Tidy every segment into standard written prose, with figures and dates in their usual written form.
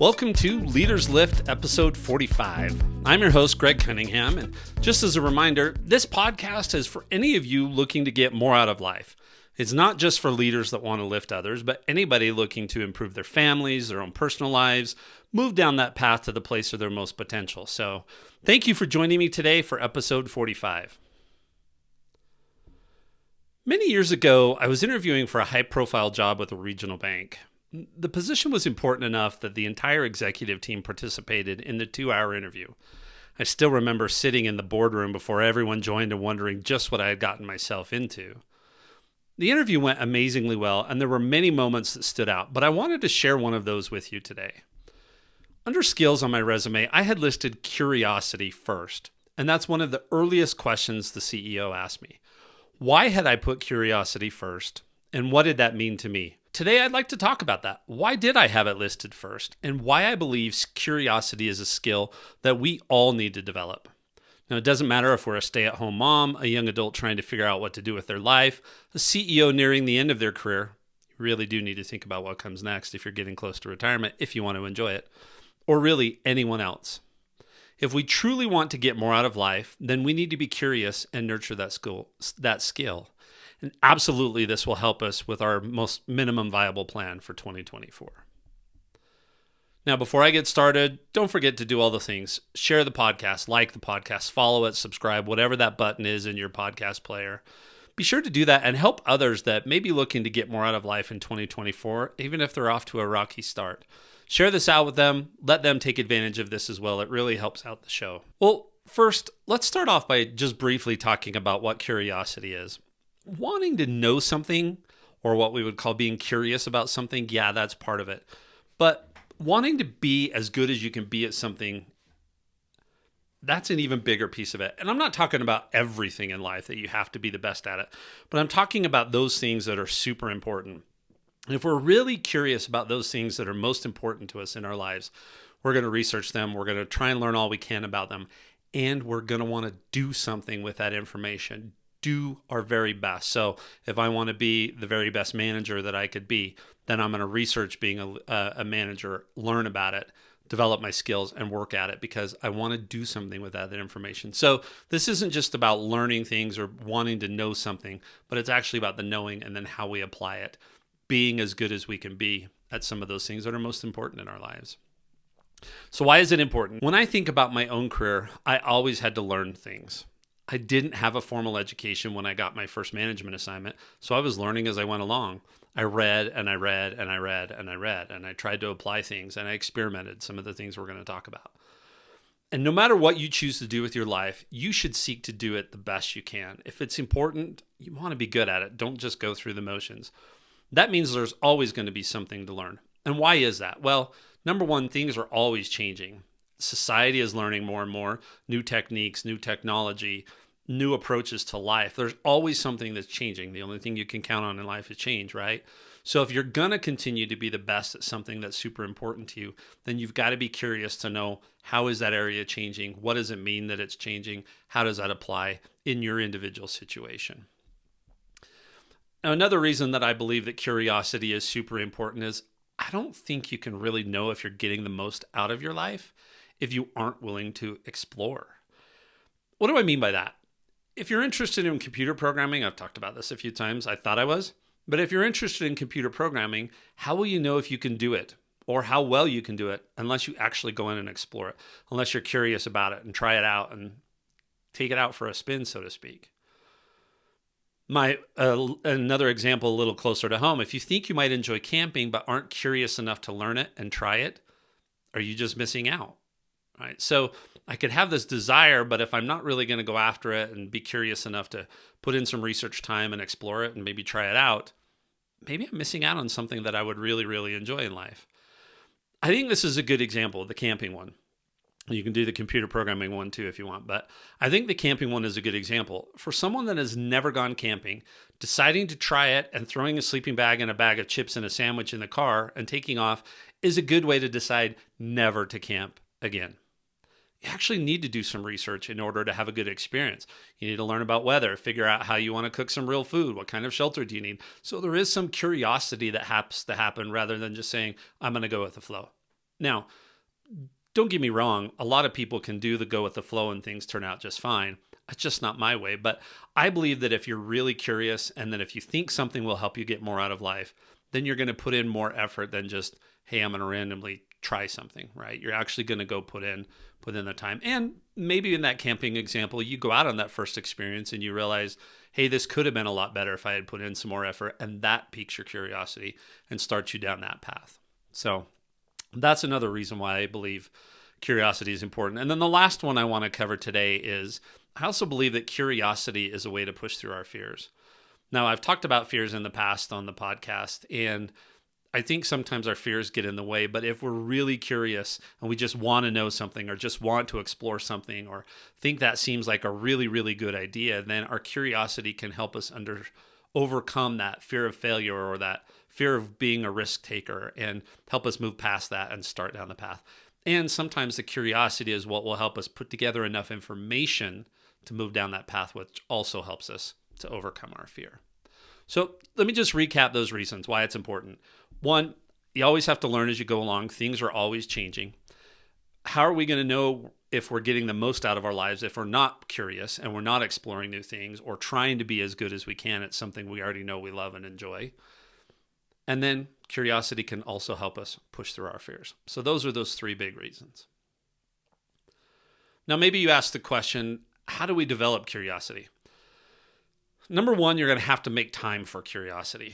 Welcome to Leaders Lift, episode 45. I'm your host, Greg Cunningham, and just as a reminder, this podcast is for any of you looking to get more out of life. It's not just for leaders that want to lift others, but anybody looking to improve their families, their own personal lives, move down that path to the place of their most potential. So thank you for joining me today for episode 45. Many years ago, I was interviewing for a high-profile job with a regional bank. The position was important enough that the entire executive team participated in the 2-hour interview. I still remember sitting in the boardroom before everyone joined and wondering just what I had gotten myself into. The interview went amazingly well, and there were many moments that stood out, but I wanted to share one of those with you today. Under skills on my resume, I had listed curiosity first, and that's one of the earliest questions the CEO asked me. Why had I put curiosity first, and what did that mean to me? Today, I'd like to talk about that. Why did I have it listed first, and why I believe curiosity is a skill that we all need to develop. Now, it doesn't matter if we're a stay-at-home mom, a young adult trying to figure out what to do with their life, a CEO nearing the end of their career. You really do need to think about what comes next if you're getting close to retirement, if you want to enjoy it, or really anyone else. If we truly want to get more out of life, then we need to be curious and nurture that skill. And absolutely, this will help us with our most minimum viable plan for 2024. Now, before I get started, don't forget to do all the things. Share the podcast, like the podcast, follow it, subscribe, whatever that button is in your podcast player. Be sure to do that and help others that may be looking to get more out of life in 2024, even if they're off to a rocky start. Share this out with them. Let them take advantage of this as well. It really helps out the show. Well, first, let's start off by just briefly talking about what curiosity is. Wanting to know something, or what we would call being curious about something, yeah, that's part of it. But wanting to be as good as you can be at something, that's an even bigger piece of it. And I'm not talking about everything in life that you have to be the best at it, but I'm talking about those things that are super important. And if we're really curious about those things that are most important to us in our lives, we're going to research them, we're going to try and learn all we can about them, and we're going to want to do something with that information. Do our very best. So if I want to be the very best manager that I could be, then I'm going to research being a manager, learn about it, develop my skills, and work at it because I want to do something with that information. So this isn't just about learning things or wanting to know something, but it's actually about the knowing and then how we apply it, being as good as we can be at some of those things that are most important in our lives. So why is it important? When I think about my own career, I always had to learn things. I didn't have a formal education when I got my first management assignment, so I was learning as I went along. I read and I read and I read and I read, and I tried to apply things, and I experimented some of the things we're going to talk about. And no matter what you choose to do with your life, you should seek to do it the best you can. If it's important, you want to be good at it. Don't just go through the motions. That means there's always going to be something to learn. And why is that? Well, number one, things are always changing. Society is learning more and more, new techniques, new technology, new approaches to life. There's always something that's changing. The only thing you can count on in life is change, right? So if you're going to continue to be the best at something that's super important to you, then you've got to be curious to know, how is that area changing? What does it mean that it's changing? How does that apply in your individual situation? Now, another reason that I believe that curiosity is super important is I don't think you can really know if you're getting the most out of your life if you aren't willing to explore. What do I mean by that? If you're interested in computer programming, I've talked about this a few times, I thought I was, but if you're interested in computer programming, how will you know if you can do it or how well you can do it unless you actually go in and explore it, unless you're curious about it and try it out and take it out for a spin, so to speak? Another example a little closer to home, if you think you might enjoy camping but aren't curious enough to learn it and try it, are you just missing out? Right? So I could have this desire, but if I'm not really going to go after it and be curious enough to put in some research time and explore it and maybe try it out, maybe I'm missing out on something that I would really, really enjoy in life. I think this is a good example, the camping one. You can do the computer programming one too if you want, but I think the camping one is a good example. For someone that has never gone camping, deciding to try it and throwing a sleeping bag and a bag of chips and a sandwich in the car and taking off is a good way to decide never to camp again. You actually need to do some research in order to have a good experience. You need to learn about weather, figure out how you want to cook some real food, what kind of shelter do you need. So there is some curiosity that has to happen rather than just saying, I'm going to go with the flow. Now, don't get me wrong, a lot of people can do the go with the flow and things turn out just fine. It's just not my way. But I believe that if you're really curious and that if you think something will help you get more out of life, then you're going to put in more effort than just, hey, I'm going to randomly try something, right? You're actually going to go put in the time. And maybe in that camping example, you go out on that first experience and you realize, hey, this could have been a lot better if I had put in some more effort. And that piques your curiosity and starts you down that path. So that's another reason why I believe curiosity is important. And then the last one I want to cover today is I also believe that curiosity is a way to push through our fears. Now, I've talked about fears in the past on the podcast, and I think sometimes our fears get in the way. But if we're really curious and we just want to know something or just want to explore something or think that seems like a really, really good idea, then our curiosity can help us overcome that fear of failure or that fear of being a risk taker and help us move past that and start down the path. And sometimes the curiosity is what will help us put together enough information to move down that path, which also helps us to overcome our fear. So let me just recap those reasons why it's important. One, you always have to learn as you go along. Things are always changing. How are we going to know if we're getting the most out of our lives if we're not curious and we're not exploring new things or trying to be as good as we can at something we already know we love and enjoy? And then curiosity can also help us push through our fears. So those are those three big reasons. Now, maybe you ask the question, how do we develop curiosity? Number one, you're going to have to make time for curiosity.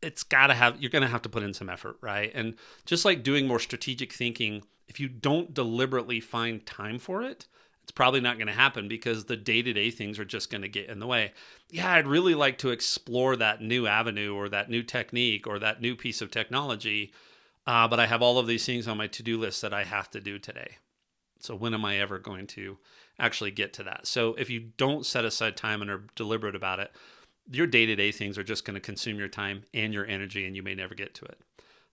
You're going to have to put in some effort, right? And just like doing more strategic thinking, if you don't deliberately find time for it, it's probably not going to happen because the day-to-day things are just going to get in the way. Yeah, I'd really like to explore that new avenue or that new technique or that new piece of technology, but I have all of these things on my to-do list that I have to do today. So when am I ever going to actually get to that? So if you don't set aside time and are deliberate about it, your day-to-day things are just going to consume your time and your energy, and you may never get to it.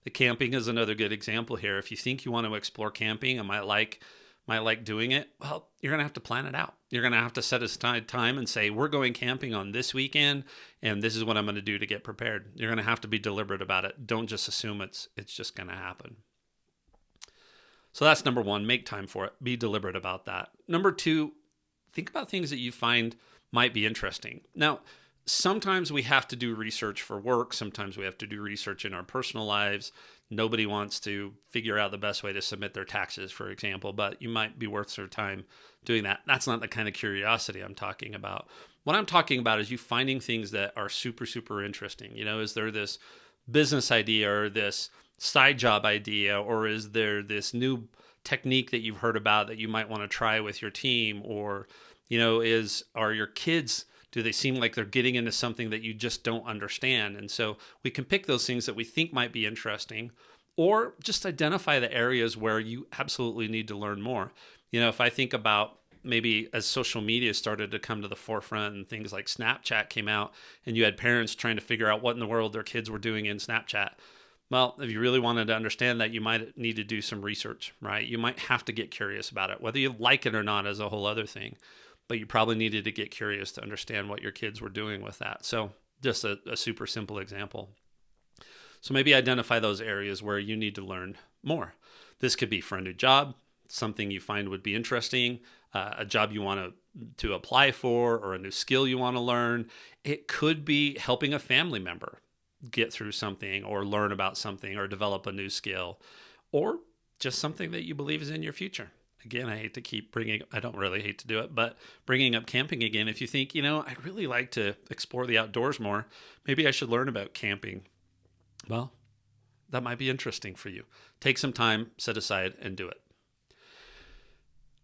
The camping is another good example here. If you think you want to explore camping and might like doing it, well, you're going to have to plan it out. You're going to have to set aside time and say, we're going camping on this weekend, and this is what I'm going to do to get prepared. You're going to have to be deliberate about it. Don't just assume it's just going to happen. So that's number one, make time for it. Be deliberate about that. Number two, think about things that you find might be interesting. Now, sometimes we have to do research for work. Sometimes we have to do research in our personal lives. Nobody wants to figure out the best way to submit their taxes, for example, but you might be worth their time doing that. That's not the kind of curiosity I'm talking about. What I'm talking about is you finding things that are super, super interesting. Is there this business idea or this side job idea, or is there this new technique that you've heard about that you might want to try with your team? Or, are your kids, do they seem like they're getting into something that you just don't understand? And so we can pick those things that we think might be interesting, or just identify the areas where you absolutely need to learn more. If I think about maybe as social media started to come to the forefront and things like Snapchat came out and you had parents trying to figure out what in the world their kids were doing in Snapchat. Well, if you really wanted to understand that, you might need to do some research, right? You might have to get curious about it. Whether you like it or not is a whole other thing, but you probably needed to get curious to understand what your kids were doing with that. So just a super simple example. So maybe identify those areas where you need to learn more. This could be for a new job, something you find would be interesting, a job you want to apply for, or a new skill you want to learn. It could be helping a family member get through something or learn about something or develop a new skill, or just something that you believe is in your future. Again, I don't really hate to do it, but bringing up camping again, if you think, I'd really like to explore the outdoors more, maybe I should learn about camping. Well, that might be interesting for you. Take some time, set aside, and do it.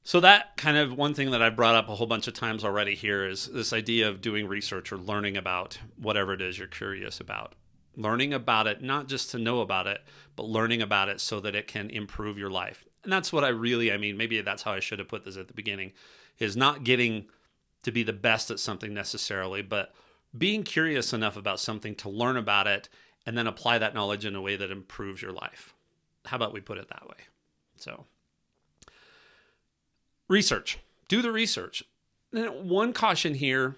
So that kind of one thing that I've brought up a whole bunch of times already here is this idea of doing research or learning about whatever it is you're curious about. Learning about it, not just to know about it, but learning about it so that it can improve your life. And that's what maybe that's how I should have put this at the beginning, is not getting to be the best at something necessarily, but being curious enough about something to learn about it and then apply that knowledge in a way that improves your life. How about we put it that way? So, research. Do the research. One caution here,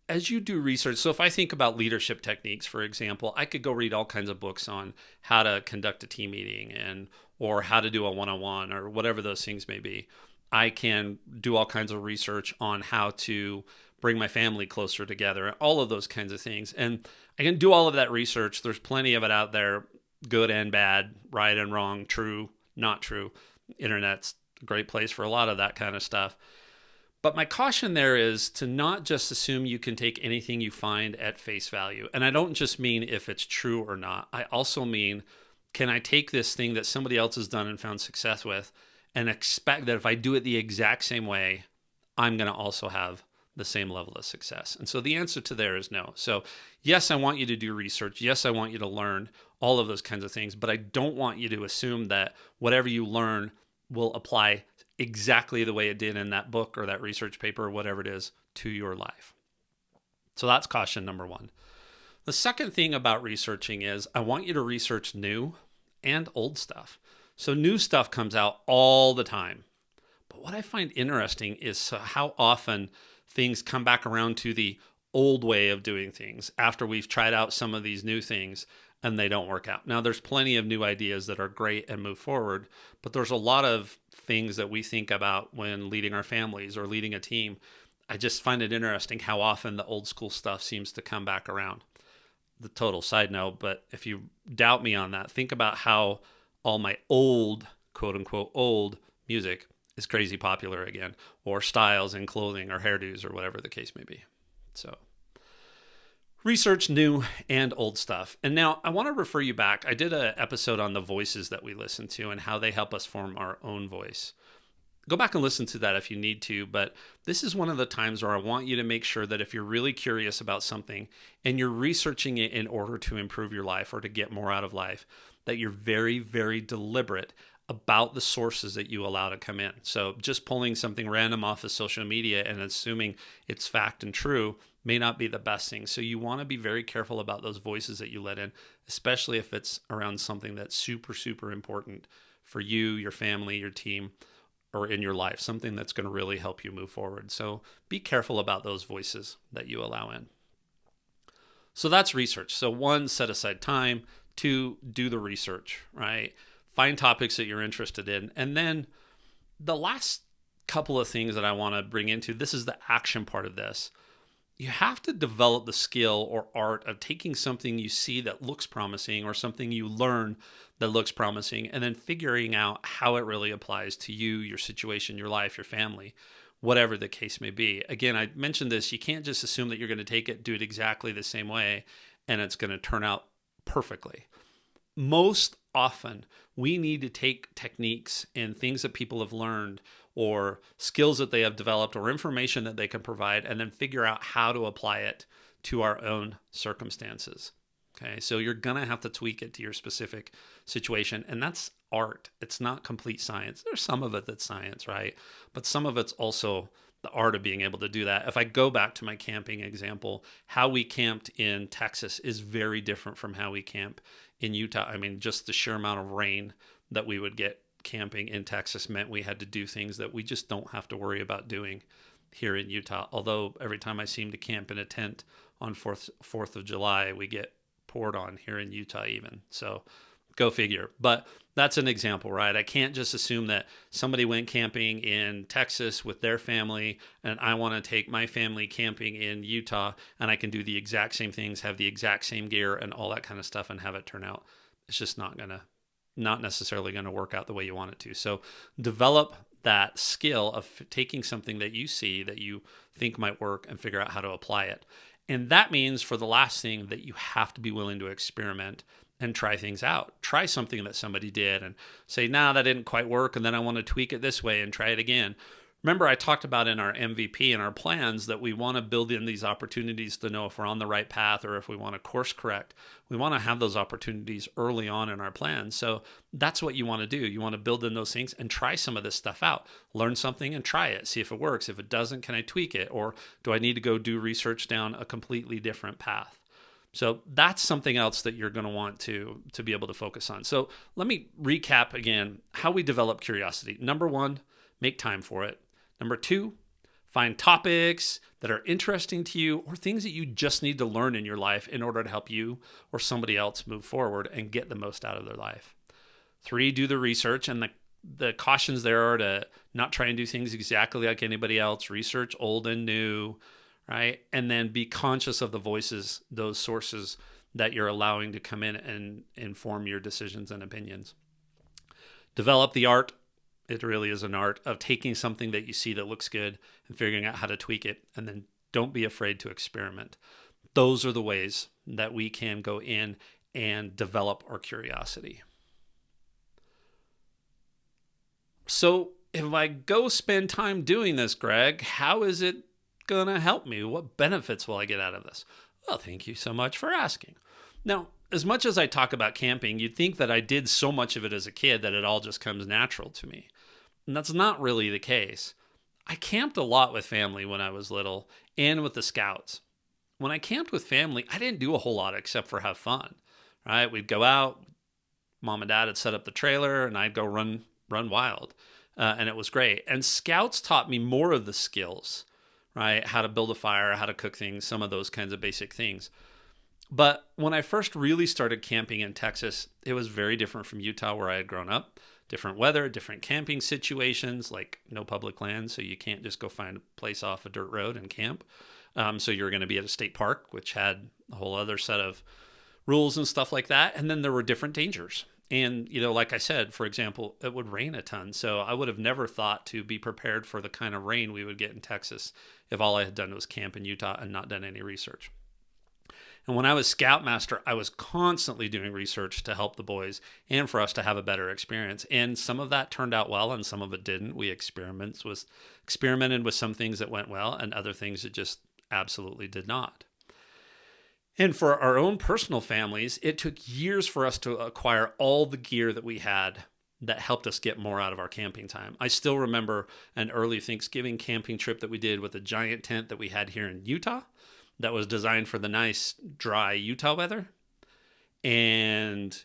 as you do research, so if I think about leadership techniques, for example, I could go read all kinds of books on how to conduct a team meeting or how to do a one-on-one or whatever those things may be. I can do all kinds of research on how to bring my family closer together, all of those kinds of things. And I can do all of that research. There's plenty of it out there, good and bad, right and wrong, true, not true. Internet's a great place for a lot of that kind of stuff. But my caution there is to not just assume you can take anything you find at face value. And I don't just mean if it's true or not. I also mean, can I take this thing that somebody else has done and found success with and expect that if I do it the exact same way, I'm going to also have the same level of success? And so the answer to there is no. So yes, I want you to do research. Yes, I want you to learn all of those kinds of things, but I don't want you to assume that whatever you learn will apply exactly the way it did in that book or that research paper or whatever it is to your life. So that's caution number one. The second thing about researching is I want you to research new and old stuff. So new stuff comes out all the time. But what I find interesting is how often things come back around to the old way of doing things after we've tried out some of these new things and they don't work out. Now, there's plenty of new ideas that are great and move forward, but there's a lot of things that we think about when leading our families or leading a team. I just find it interesting how often the old school stuff seems to come back around. The total side note, but if you doubt me on that, think about how all my old, quote unquote, old music is crazy popular again, or styles in clothing or hairdos or whatever the case may be. So research new and old stuff. And now I want to refer you back. I did an episode on the voices that we listen to and how they help us form our own voice. Go back and listen to that if you need to, but this is one of the times where I want you to make sure that if you're really curious about something and you're researching it in order to improve your life or to get more out of life, that you're very, very deliberate about the sources that you allow to come in. So just pulling something random off of social media and assuming it's fact and true may not be the best thing. So you want to be very careful about those voices that you let in, especially if it's around something that's super, super important for you, your family, your team, or in your life, something that's going to really help you move forward. So be careful about those voices that you allow in. So that's research. So one, set aside time. Two, do the research, right? Find topics that you're interested in. And then the last couple of things that I want to bring into, this is the action part of this. You have to develop the skill or art of taking something you see that looks promising or something you learn that looks promising and then figuring out how it really applies to you, your situation, your life, your family, whatever the case may be. Again, I mentioned this, you can't just assume that you're going to take it, do it exactly the same way, and it's going to turn out perfectly. Most often, we need to take techniques and things that people have learned or skills that they have developed or information that they can provide and then figure out how to apply it to our own circumstances. Okay, so you're going to have to tweak it to your specific situation, and that's art. It's not complete science. There's some of it that's science, right? But some of it's also the art of being able to do that. If I go back to my camping example, how we camped in Texas is very different from how we camp in Utah. I mean, just the sheer amount of rain that we would get camping in Texas meant we had to do things that we just don't have to worry about doing here in Utah. Although every time I seem to camp in a tent on 4th of July, we get poured on here in Utah even. So go figure. But that's an example, right? I can't just assume that somebody went camping in Texas with their family and I want to take my family camping in Utah and I can do the exact same things, have the exact same gear and all that kind of stuff and have it turn out. It's just not necessarily going to work out the way you want it to. So develop that skill of taking something that you see that you think might work and figure out how to apply it. And that means for the last thing that you have to be willing to experiment and try things out. Try something that somebody did and say, nah, that didn't quite work. And then I want to tweak it this way and try it again. Remember, I talked about in our MVP and our plans that we want to build in these opportunities to know if we're on the right path or if we want to course correct. We want to have those opportunities early on in our plans. So that's what you want to do. You want to build in those things and try some of this stuff out. Learn something and try it. See if it works. If it doesn't, can I tweak it? Or do I need to go do research down a completely different path? So that's something else that you're going to want to be able to focus on. So let me recap again how we develop curiosity. Number one, make time for it. Number two, Find topics that are interesting to you or things that you just need to learn in your life in order to help you or somebody else move forward and get the most out of their life. 3, do the research, and the cautions there are to not try and do things exactly like anybody else. Research old and new, right? And then be conscious of the voices, those sources that you're allowing to come in and inform your decisions and opinions. Develop the art. It really is an art of taking something that you see that looks good and figuring out how to tweak it. And then don't be afraid to experiment. Those are the ways that we can go in and develop our curiosity. So if I go spend time doing this, Greg, how is it going to help me? What benefits will I get out of this? Well, thank you so much for asking. Now, as much as I talk about camping, you'd think that I did so much of it as a kid that it all just comes natural to me. And that's not really the case. I camped a lot with family when I was little and with the Scouts. When I camped with family, I didn't do a whole lot except for have fun, right? We'd go out, mom and dad had set up the trailer, and I'd go run wild. And it was great. And Scouts taught me more of the skills, right? How to build a fire, how to cook things, some of those kinds of basic things. But when I first really started camping in Texas, it was very different from Utah where I had grown up. Different weather, different camping situations, like no public land, so you can't just go find a place off a dirt road and camp. So you're going to be at a state park, which had a whole other set of rules and stuff like that. And then there were different dangers. And, like I said, for example, it would rain a ton. So I would have never thought to be prepared for the kind of rain we would get in Texas if all I had done was camp in Utah and not done any research. And when I was Scoutmaster, I was constantly doing research to help the boys and for us to have a better experience. And some of that turned out well and some of it didn't. We experimented with some things that went well and other things that just absolutely did not. And for our own personal families, it took years for us to acquire all the gear that we had that helped us get more out of our camping time. I still remember an early Thanksgiving camping trip that we did with a giant tent that we had here in Utah that was designed for the nice, dry Utah weather. And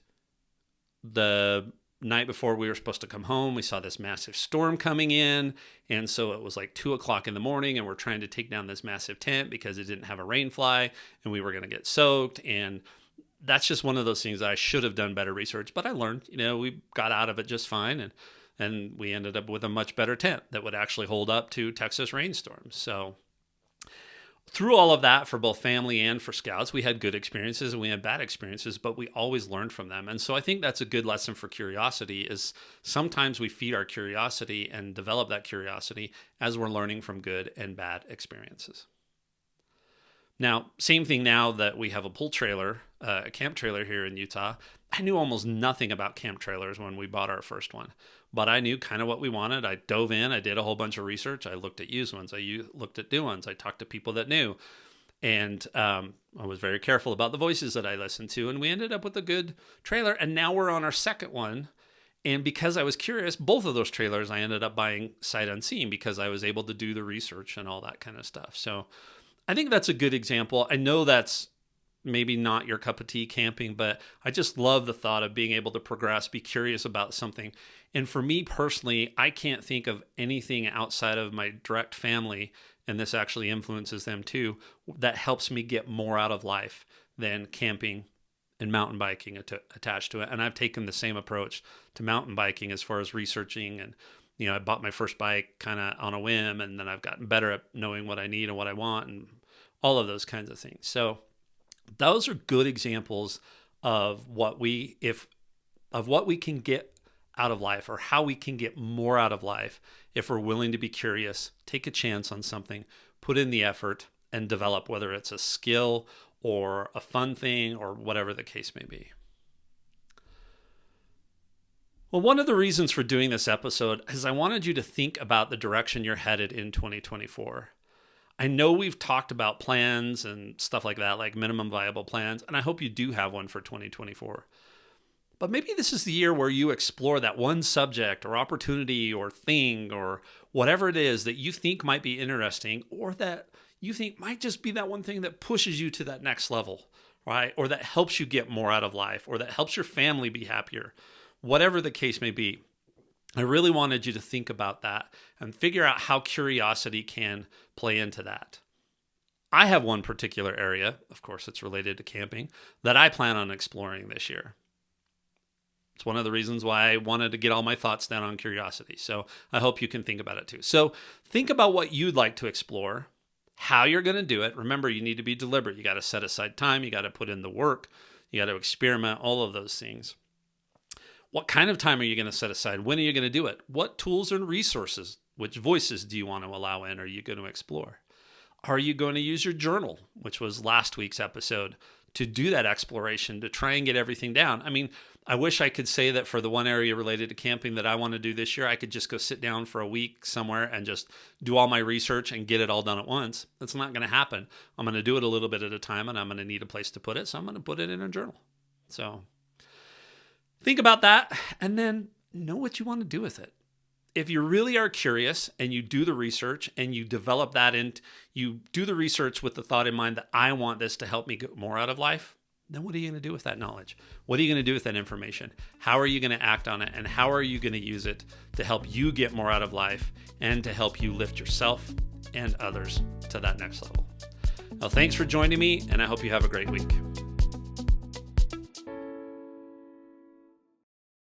the night before we were supposed to come home, we saw this massive storm coming in. And so it was like 2:00 in the morning and we're trying to take down this massive tent because it didn't have a rain fly and we were going to get soaked. And that's just one of those things that I should have done better research, but I learned, we got out of it just fine. And we ended up with a much better tent that would actually hold up to Texas rainstorms. So through all of that, for both family and for Scouts, we had good experiences and we had bad experiences, but we always learned from them. And so I think that's a good lesson for curiosity is sometimes we feed our curiosity and develop that curiosity as we're learning from good and bad experiences. Now, same thing now that we have a pull trailer, a camp trailer here in Utah. I knew almost nothing about camp trailers when we bought our first one, but I knew kind of what we wanted. I dove in, I did a whole bunch of research. I looked at used ones. I looked at new ones. I talked to people that knew. And I was very careful about the voices that I listened to. And we ended up with a good trailer. And now we're on our second one. And because I was curious, both of those trailers I ended up buying sight unseen because I was able to do the research and all that kind of stuff. So I think that's a good example. I know that's maybe not your cup of tea camping, but I just love the thought of being able to progress, be curious about something. And for me personally, I can't think of anything outside of my direct family, and this actually influences them too, that helps me get more out of life than camping and mountain biking attached to it. And I've taken the same approach to mountain biking as far as researching. And, I bought my first bike kind of on a whim, and then I've gotten better at knowing what I need and what I want and all of those kinds of things. So those are good examples of what we can get out of life, or how we can get more out of life if we're willing to be curious, take a chance on something, put in the effort, and develop, whether it's a skill or a fun thing or whatever the case may be. Well, one of the reasons for doing this episode is I wanted you to think about the direction you're headed in 2024. I know we've talked about plans and stuff like that, like minimum viable plans, and I hope you do have one for 2024. But maybe this is the year where you explore that one subject or opportunity or thing or whatever it is that you think might be interesting, or that you think might just be that one thing that pushes you to that next level, right? Or that helps you get more out of life, or that helps your family be happier, whatever the case may be. I really wanted you to think about that and figure out how curiosity can play into that. I have one particular area, of course it's related to camping, that I plan on exploring this year. It's one of the reasons why I wanted to get all my thoughts down on curiosity. So I hope you can think about it too. So think about what you'd like to explore, how you're going to do it. Remember, you need to be deliberate. You got to set aside time. You got to put in the work. You got to experiment, all of those things. What kind of time are you going to set aside? When are you going to do it? What tools and resources, which voices do you want to allow in? Are you going to explore? Are you going to use your journal, which was last week's episode, to do that exploration, to try and get everything down? I mean, I wish I could say that for the one area related to camping that I want to do this year, I could just go sit down for a week somewhere and just do all my research and get it all done at once. That's not going to happen. I'm going to do it a little bit at a time, and I'm going to need a place to put it. So I'm going to put it in a journal. So think about that and then know what you want to do with it. If you really are curious and you do the research and you develop that and you do the research with the thought in mind that I want this to help me get more out of life, then what are you going to do with that knowledge? What are you going to do with that information? How are you going to act on it? And how are you going to use it to help you get more out of life and to help you lift yourself and others to that next level? Well, thanks for joining me, and I hope you have a great week.